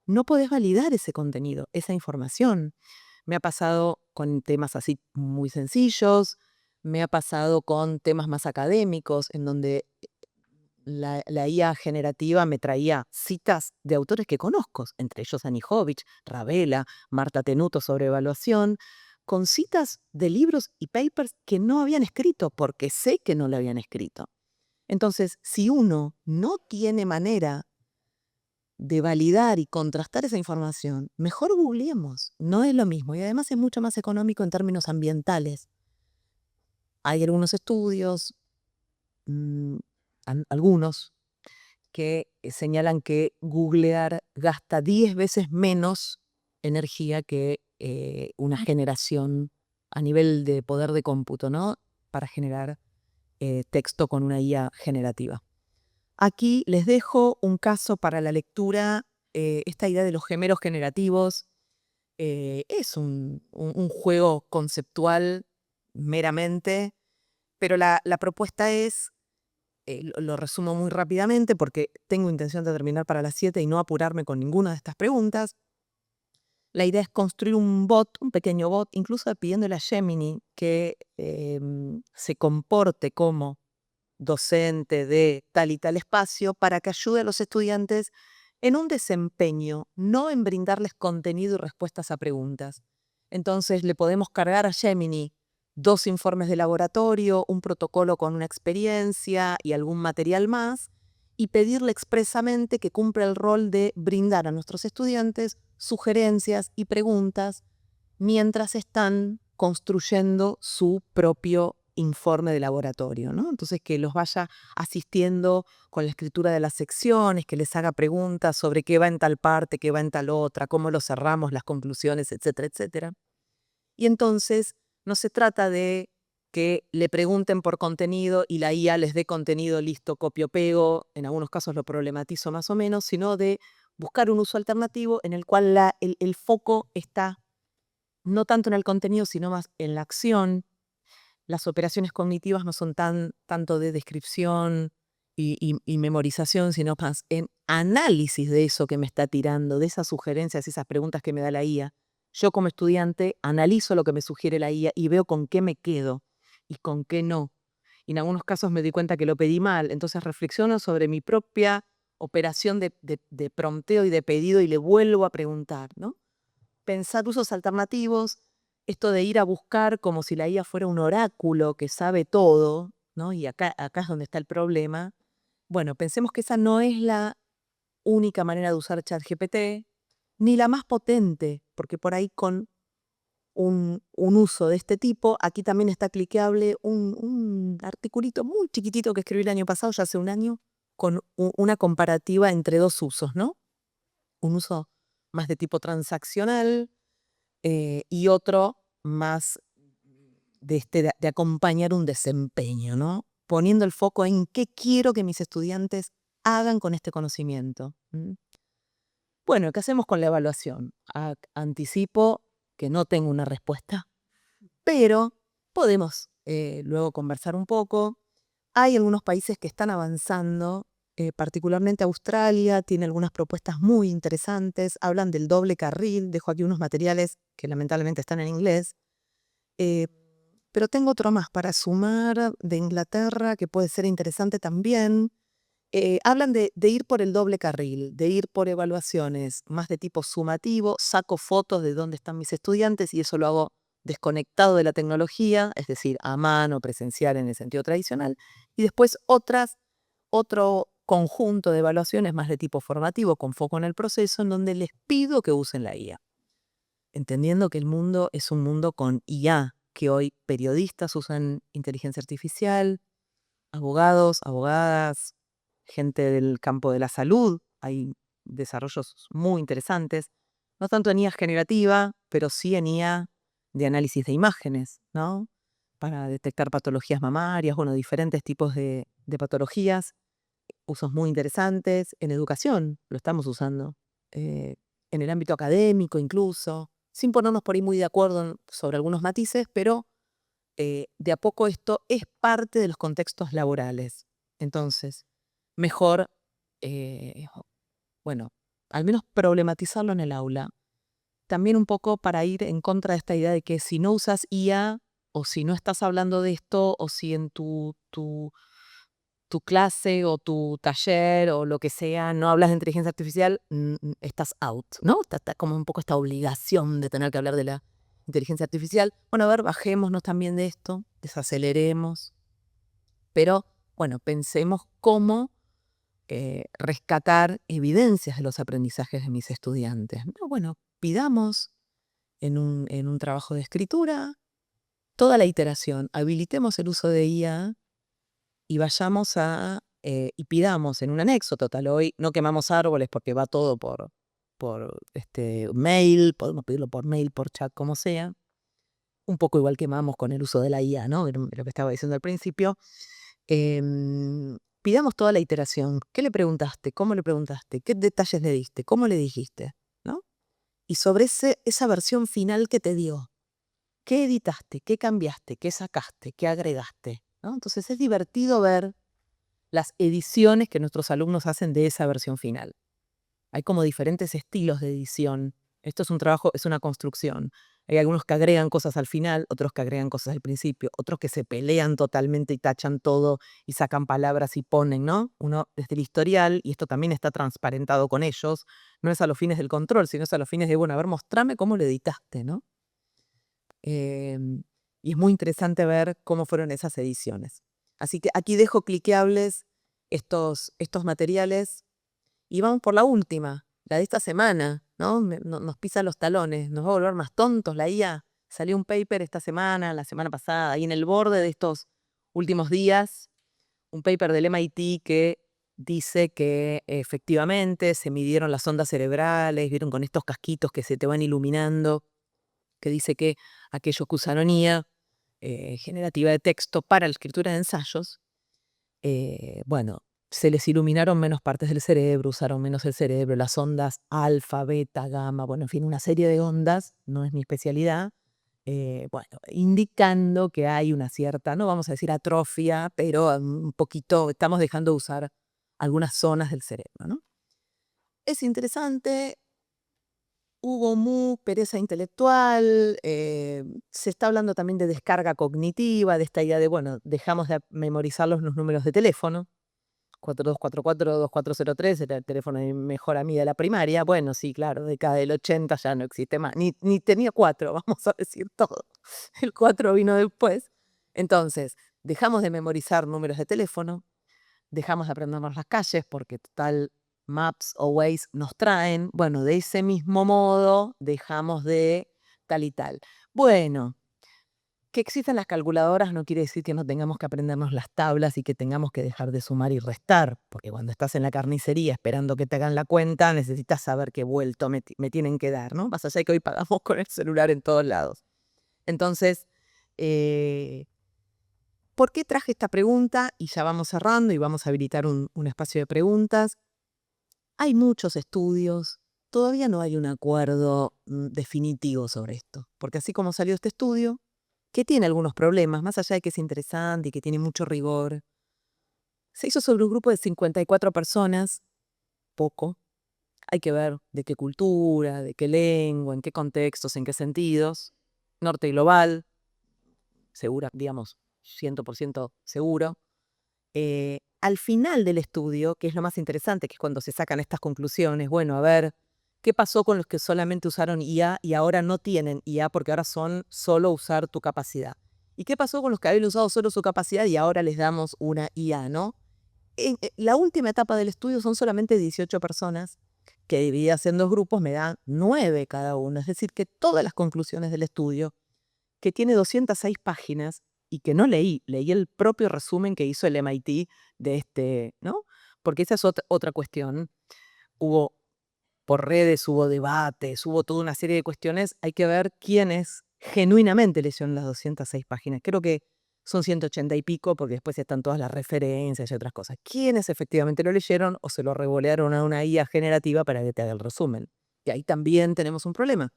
no podés validar ese contenido, esa información. Me ha pasado con temas así muy sencillos, me ha pasado con temas más académicos, en donde la IA generativa me traía citas de autores que conozco, entre ellos Anijovic, Ravela, Marta Tenuto sobre evaluación, con citas de libros y papers que no habían escrito, porque sé que no lo habían escrito. Entonces, si uno no tiene manera de validar y contrastar esa información, mejor googleemos. No es lo mismo y además es mucho más económico en términos ambientales. Hay algunos estudios, algunos, que señalan que googlear gasta 10 veces menos energía que una generación a nivel de poder de cómputo, ¿no? Para generar texto con una IA generativa. Aquí les dejo un caso para la lectura. Esta idea de los gemelos generativos es un juego conceptual meramente, pero la propuesta es, lo resumo muy rápidamente porque tengo intención de terminar para las 7 y no apurarme con ninguna de estas preguntas. La idea es construir un bot, un pequeño bot, incluso pidiéndole a Gemini que se comporte como docente de tal y tal espacio para que ayude a los estudiantes en un desempeño, no en brindarles contenido y respuestas a preguntas. Entonces le podemos cargar a Gemini 2 informes de laboratorio, un protocolo con una experiencia y algún material más, y pedirle expresamente que cumpla el rol de brindar a nuestros estudiantes sugerencias y preguntas mientras están construyendo su propio informe de laboratorio, ¿no? Entonces, que los vaya asistiendo con la escritura de las secciones, que les haga preguntas sobre qué va en tal parte, qué va en tal otra, cómo lo cerramos, las conclusiones, etcétera, etcétera. Y entonces, no se trata de que le pregunten por contenido y la IA les dé contenido listo, copio-pego, en algunos casos lo problematizo más o menos, sino de buscar un uso alternativo en el cual el foco está no tanto en el contenido, sino más en la acción. Las operaciones cognitivas no son tanto de descripción y memorización, sino más en análisis de eso que me está tirando, de esas sugerencias, esas preguntas que me da la IA. Yo como estudiante analizo lo que me sugiere la IA y veo con qué me quedo y con qué no. Y en algunos casos me di cuenta que lo pedí mal, entonces reflexiono sobre mi propia operación de prompteo y de pedido y le vuelvo a preguntar, ¿no? Pensar usos alternativos, esto de ir a buscar como si la IA fuera un oráculo que sabe todo, ¿no? Y acá es donde está el problema. Bueno, pensemos que esa no es la única manera de usar ChatGPT, ni la más potente, porque por ahí con un uso de este tipo, aquí también está cliqueable un articulito muy chiquitito que escribí el año pasado, ya hace un año, con una comparativa entre 2 usos, ¿no? Un uso más de tipo transaccional, y otro más de acompañar un desempeño, ¿no? Poniendo el foco en qué quiero que mis estudiantes hagan con este conocimiento. Bueno, ¿qué hacemos con la evaluación? Anticipo que no tengo una respuesta, pero podemos luego conversar un poco. Hay algunos países que están avanzando, particularmente Australia tiene algunas propuestas muy interesantes, hablan del doble carril, dejo aquí unos materiales que lamentablemente están en inglés, eh, pero tengo otro más para sumar de Inglaterra que puede ser interesante también. Hablan de ir por el doble carril, de ir por evaluaciones más de tipo sumativo, saco fotos de dónde están mis estudiantes y eso lo hago desconectado de la tecnología, es decir, a mano, presencial en el sentido tradicional, y después otro conjunto de evaluaciones más de tipo formativo con foco en el proceso en donde les pido que usen la IA, entendiendo que el mundo es un mundo con IA, que hoy periodistas usan inteligencia artificial, abogados, abogadas, gente del campo de la salud, hay desarrollos muy interesantes, no tanto en IA generativa, pero sí en IA de análisis de imágenes, ¿no? Para detectar patologías mamarias, bueno, diferentes tipos de patologías, usos muy interesantes. En educación lo estamos usando, eh, en el ámbito académico incluso, sin ponernos por ahí muy de acuerdo sobre algunos matices, pero de a poco esto es parte de los contextos laborales. Entonces, mejor, bueno, al menos problematizarlo en el aula. También un poco para ir en contra de esta idea de que si no usas IA, o si no estás hablando de esto, o si en tu tu clase o tu taller o lo que sea, no hablas de inteligencia artificial, estás out, ¿no? Está como un poco esta obligación de tener que hablar de la inteligencia artificial. Bueno, a ver, bajémonos también de esto, desaceleremos, pero bueno, pensemos cómo rescatar evidencias de los aprendizajes de mis estudiantes. No, bueno, pidamos en un trabajo de escritura toda la iteración, habilitemos el uso de IA y vayamos y pidamos en un anexo, total, hoy no quemamos árboles porque va todo por mail, podemos pedirlo por mail, por chat, como sea, un poco igual quemamos con el uso de la IA, ¿no? Lo que estaba diciendo al principio. Pidamos toda la iteración. ¿Qué le preguntaste? ¿Cómo le preguntaste? ¿Qué detalles le diste? ¿Cómo le dijiste? ¿No? Y sobre esa versión final que te dio, ¿qué editaste? ¿Qué cambiaste? ¿Qué sacaste? ¿Qué agregaste? ¿No? Entonces es divertido ver las ediciones que nuestros alumnos hacen de esa versión final. Hay como diferentes estilos de edición. Esto es un trabajo, es una construcción. Hay algunos que agregan cosas al final, otros que agregan cosas al principio, otros que se pelean totalmente y tachan todo y sacan palabras y ponen, ¿no? Uno desde el historial, y esto también está transparentado con ellos, no es a los fines del control, sino es a los fines de, bueno, a ver, mostrame cómo lo editaste, ¿no? Y es muy interesante ver cómo fueron esas ediciones. Así que aquí dejo cliqueables estos materiales y vamos por la última, la de esta semana, ¿no? Nos pisa los talones, nos va a volver más tontos la IA. Salió un paper esta semana, la semana pasada, y en el borde de estos últimos días, un paper del MIT que dice que efectivamente se midieron las ondas cerebrales, vieron con estos casquitos que se te van iluminando, que dice que aquellos que usaron IA generativa de texto para la escritura de ensayos, bueno, se les iluminaron menos partes del cerebro, usaron menos el cerebro, las ondas alfa, beta, gamma, bueno, en fin, una serie de ondas, no es mi especialidad, bueno, indicando que hay una cierta, no vamos a decir atrofia, pero un poquito, estamos dejando de usar algunas zonas del cerebro, ¿no? Es interesante. Hugo Mu, pereza intelectual, se está hablando también de descarga cognitiva, de esta idea de, bueno, dejamos de memorizar los números de teléfono. 4244-2403 era el teléfono de mi mejor amiga de la primaria. Bueno, sí, claro, década del 80 ya no existe más. Ni tenía 4, vamos a decir todo. El 4 vino después. Entonces, dejamos de memorizar números de teléfono, dejamos de aprendernos las calles porque total Maps o Waze nos traen. Bueno, de ese mismo modo dejamos de tal y tal. Bueno, que existan las calculadoras no quiere decir que no tengamos que aprendernos las tablas y que tengamos que dejar de sumar y restar, porque cuando estás en la carnicería esperando que te hagan la cuenta, necesitas saber qué vuelto me tienen que dar, ¿no? Más allá de que hoy pagamos con el celular en todos lados. Entonces, ¿por qué traje esta pregunta? Y ya vamos cerrando y vamos a habilitar un espacio de preguntas. Hay muchos estudios, todavía no hay un acuerdo definitivo sobre esto, porque así como salió este estudio, que tiene algunos problemas, más allá de que es interesante y que tiene mucho rigor, se hizo sobre un grupo de 54 personas, poco, hay que ver de qué cultura, de qué lengua, en qué contextos, en qué sentidos, norte global, segura, digamos, 100% seguro. Al final del estudio, que es lo más interesante, que es cuando se sacan estas conclusiones, bueno, a ver, ¿qué pasó con los que solamente usaron IA y ahora no tienen IA porque ahora son solo usar tu capacidad? ¿Y qué pasó con los que habían usado solo su capacidad y ahora les damos una IA, ¿no? La última etapa del estudio son solamente 18 personas que divididas en dos grupos me dan 9 cada uno. Es decir, que todas las conclusiones del estudio, que tiene 206 páginas y que no leí el propio resumen que hizo el MIT de ¿no? Porque esa es otra cuestión. Hubo por redes, hubo debates, hubo toda una serie de cuestiones. Hay que ver quiénes genuinamente leyeron las 206 páginas. Creo que son 180 y pico, porque después están todas las referencias y otras cosas. ¿Quiénes efectivamente lo leyeron o se lo revolearon a una IA generativa para que te haga el resumen? Y ahí también tenemos un problema.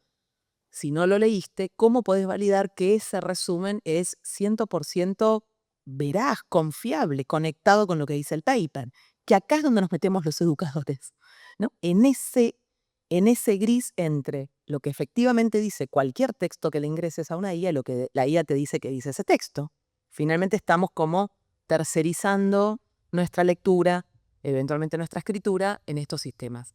Si no lo leíste, ¿cómo podés validar que ese resumen es 100% veraz, confiable, conectado con lo que dice el paper? Que acá es donde nos metemos los educadores, ¿no? En ese gris entre lo que efectivamente dice cualquier texto que le ingreses a una IA y lo que la IA te dice que dice ese texto. Finalmente estamos como tercerizando nuestra lectura, eventualmente nuestra escritura en estos sistemas.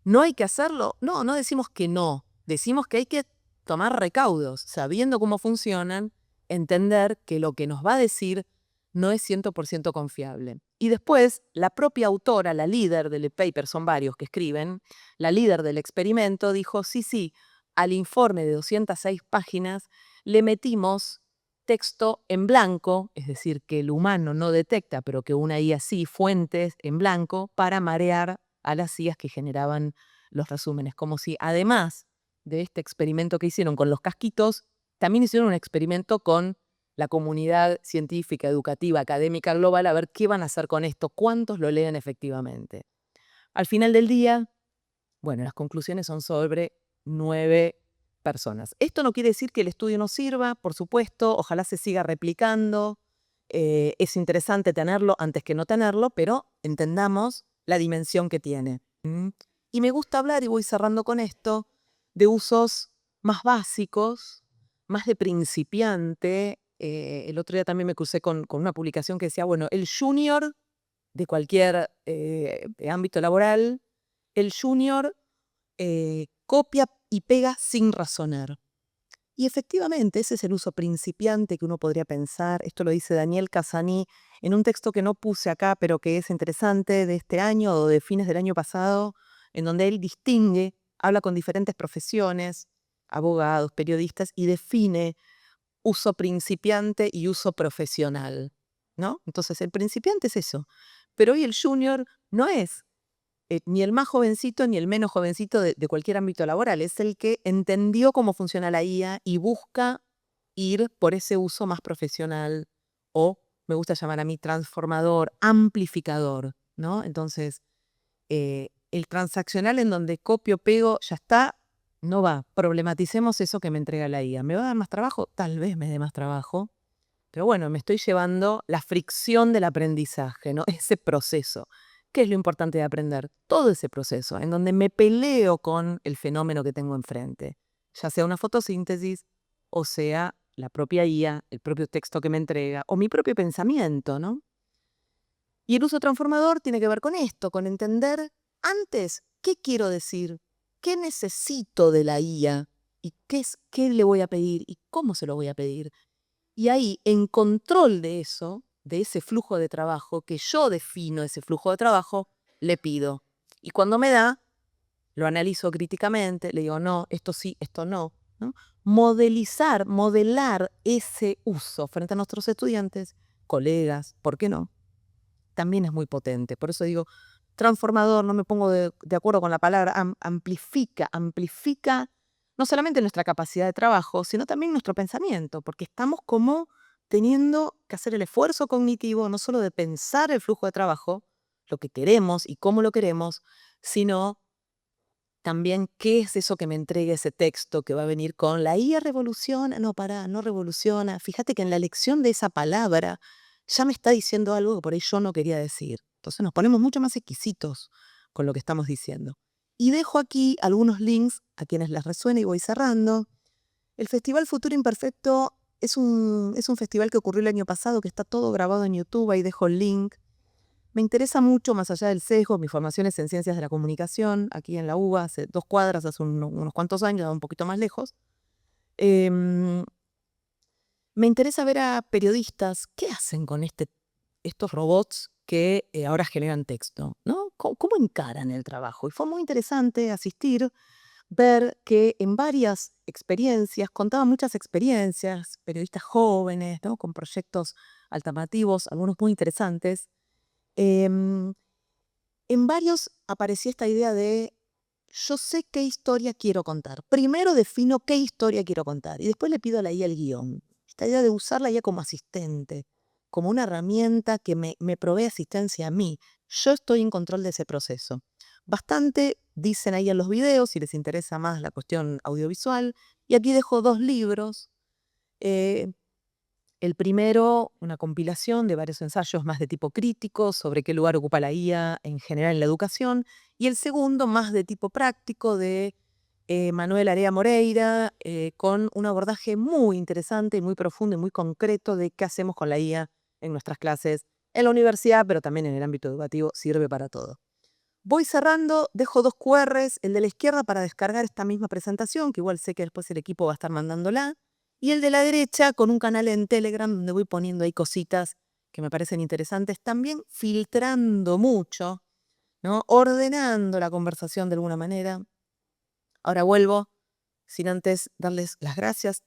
¿No hay que hacerlo? No, no decimos que no. Decimos que hay que tomar recaudos, sabiendo cómo funcionan, entender que lo que nos va a decir no es 100% confiable. Y después, la propia autora, la líder del paper, son varios que escriben, la líder del experimento dijo, sí, al informe de 206 páginas le metimos texto en blanco, es decir, que el humano no detecta, pero que una IA sí, fuentes en blanco, para marear a las IAs que generaban los resúmenes. Como si además de este experimento que hicieron con los casquitos, también hicieron un experimento con la comunidad científica, educativa, académica global, a ver qué van a hacer con esto, cuántos lo leen efectivamente. Al final del día, bueno, las conclusiones son sobre 9 personas. Esto no quiere decir que el estudio no sirva, por supuesto, ojalá se siga replicando. Es interesante tenerlo antes que no tenerlo, pero entendamos la dimensión que tiene. Y me gusta hablar, y voy cerrando con esto, de usos más básicos, más de principiante. El otro día también me crucé con una publicación que decía, bueno, el junior de cualquier ámbito laboral, el junior copia y pega sin razonar. Y efectivamente, ese es el uso principiante que uno podría pensar. Esto lo dice Daniel Casani en un texto que no puse acá, pero que es interesante, de este año o de fines del año pasado, en donde él distingue, habla con diferentes profesiones, abogados, periodistas, y define uso principiante y uso profesional, ¿no? Entonces, el principiante es eso. Pero hoy el junior no es ni el más jovencito ni el menos jovencito de cualquier ámbito laboral. Es el que entendió cómo funciona la IA y busca ir por ese uso más profesional o, me gusta llamar a mí, transformador, amplificador, ¿no? Entonces, el transaccional en donde copio, pego, ya está, no va. Problematicemos eso que me entrega la IA. ¿Me va a dar más trabajo? Tal vez me dé más trabajo. Pero bueno, me estoy llevando la fricción del aprendizaje, ¿no? Ese proceso. ¿Qué es lo importante de aprender? Todo ese proceso, en donde me peleo con el fenómeno que tengo enfrente, ya sea una fotosíntesis, o sea la propia IA, el propio texto que me entrega, o mi propio pensamiento, ¿no? Y el uso transformador tiene que ver con esto, con entender antes qué quiero decir, qué necesito de la IA, y qué le voy a pedir, y cómo se lo voy a pedir. Y ahí, en control de eso, de ese flujo de trabajo, que yo defino ese flujo de trabajo, le pido. Y cuando me da, lo analizo críticamente, le digo, no, esto sí, esto no, ¿no? Modelar ese uso frente a nuestros estudiantes, colegas, ¿por qué no? También es muy potente. Por eso digo, transformador, no me pongo de acuerdo con la palabra, amplifica no solamente nuestra capacidad de trabajo, sino también nuestro pensamiento, porque estamos como teniendo que hacer el esfuerzo cognitivo, no solo de pensar el flujo de trabajo, lo que queremos y cómo lo queremos, sino también qué es eso que me entrega ese texto que va a venir con la IA revoluciona, no revoluciona. Fíjate que en la elección de esa palabra ya me está diciendo algo que por ahí yo no quería decir. Entonces nos ponemos mucho más exquisitos con lo que estamos diciendo. Y dejo aquí algunos links a quienes les resuene y voy cerrando. El Festival Futuro Imperfecto es un festival que ocurrió el año pasado, que está todo grabado en YouTube, ahí dejo el link. Me interesa mucho, más allá del sesgo, mi formación es en Ciencias de la Comunicación, aquí en la UBA, hace 2 cuadras, hace unos cuantos años, un poquito más lejos. Em, Me interesa ver a periodistas, ¿qué hacen con estos robots que ahora generan texto? ¿No? ¿Cómo encaran el trabajo? Y fue muy interesante asistir, ver que en varias experiencias, contaban muchas experiencias, periodistas jóvenes, ¿no? Con proyectos alternativos, algunos muy interesantes. Em, en varios aparecía esta idea de yo sé qué historia quiero contar. Primero defino qué historia quiero contar y después le pido a la IA el guión. Esta idea de usar la IA como asistente, como una herramienta que me provee asistencia a mí. Yo estoy en control de ese proceso. Bastante dicen ahí en los videos, si les interesa más la cuestión audiovisual. Y aquí dejo 2 libros. Eh, el primero, una compilación de varios ensayos más de tipo crítico sobre qué lugar ocupa la IA en general en la educación. Y el segundo, más de tipo práctico, de Manuel Area Moreira, con un abordaje muy interesante, muy profundo y muy concreto de qué hacemos con la IA en nuestras clases En la universidad, pero también en el ámbito educativo, sirve para todo. Voy cerrando, dejo 2 QRs, el de la izquierda para descargar esta misma presentación, que igual sé que después el equipo va a estar mandándola, y el de la derecha con un canal en Telegram donde voy poniendo ahí cositas que me parecen interesantes, también filtrando mucho, ¿no? Ordenando la conversación de alguna manera. Ahora vuelvo, sin antes darles las gracias